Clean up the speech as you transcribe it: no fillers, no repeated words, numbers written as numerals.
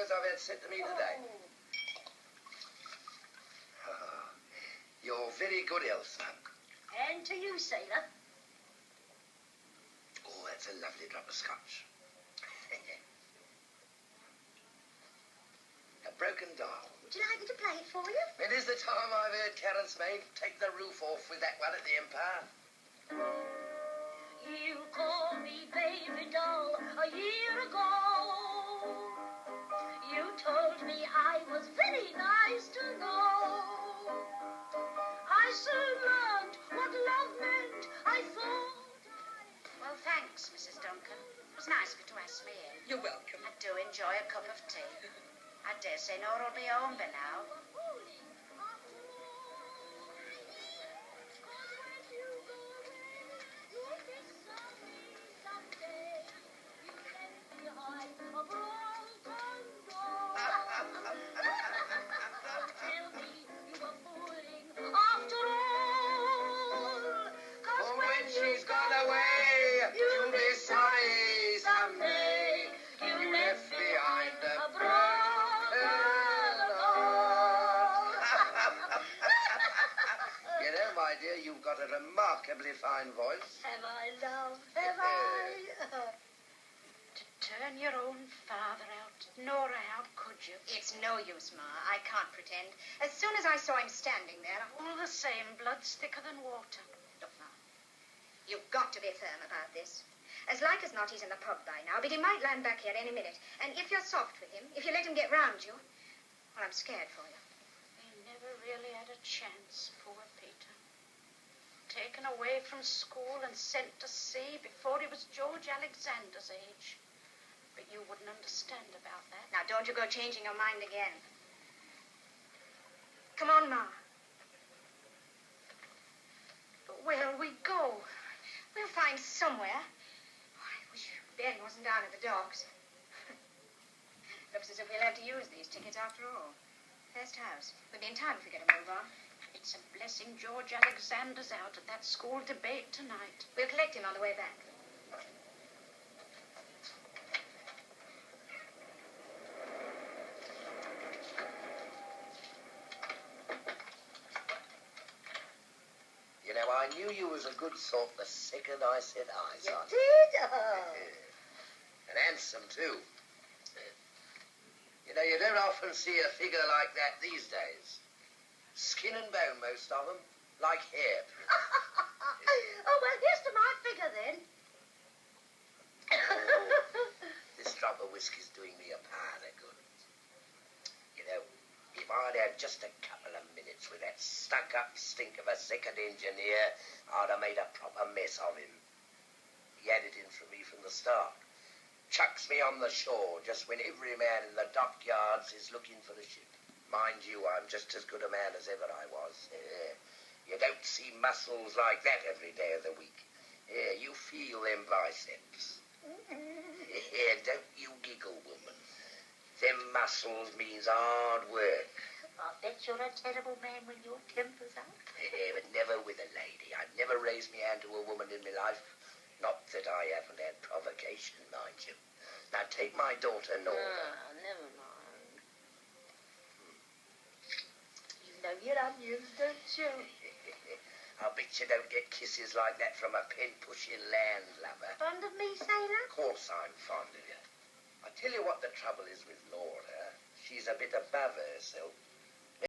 letters I've had sent to me today. Oh, you're very good, Elsa. And to you, sailor. Oh, that's a lovely drop of scotch. A broken doll. Would you like me to play it for you? It is the time I've heard Karen's maid take the roof off with that one at the Empire. You called me baby doll a year ago. You told me I was very nice to know. I soon learned what love meant. I thought Well, thanks, Mrs. Duncan. It was nice of you to ask me in. You're welcome. I do enjoy a cup of tea. I dare say Nora will be home by now. You've got a remarkably fine voice. Have I, love? Have I? To turn your own father out. Nora, how could you? It's no use, Ma. I can't pretend. As soon as I saw him standing there, all the same, blood's thicker than water. Look, Ma, you've got to be firm about this. As like as not, he's in the pub by now, but he might land back here any minute. And if you're soft with him, if you let him get round you, well, I'm scared for you. He never really had a chance, poor Peter. Taken away from school and sent to sea before he was George Alexander's age. But you wouldn't understand about that. Now, don't you go changing your mind again. Come on, Ma. But where'll we go? We'll find somewhere. Oh, I wish Ben wasn't down at the docks. Looks as if we'll have to use these tickets after all. First house. We'll be in time if we get a move on. It's a blessing George Alexander's out at that school debate tonight. We'll collect him on the way back. You know, I knew you was a good sort the second I set eyes on you. Did? And handsome, too. You know, you don't often see a figure like that these days. Skin and bone, most of them. Like hair. Oh, well, here's to my figure, then. This drop of whiskey's doing me a pile of good. You know, if I'd had just a couple of minutes with that stuck-up stink of a second engineer, I'd have made a proper mess of him. He had it in for me from the start. Chucks me on the shore just when every man in the dockyards is looking for the ship. Mind you, I'm just as good a man as ever I was. You don't see muscles like that every day of the week. You feel them biceps. Don't you giggle, woman. Them muscles means hard work. I bet you're a terrible man when your temper's out. But never with a lady. I've never raised my hand to a woman in my life. Not that I haven't had provocation, mind you. Now take my daughter, Nora. Never mind. You know your onions, don't you? I'll bet you don't get kisses like that from a pen-pushing landlubber. Fond of me, sailor? Of course I'm fond of you. I tell you what the trouble is with Nora. She's a bit above herself.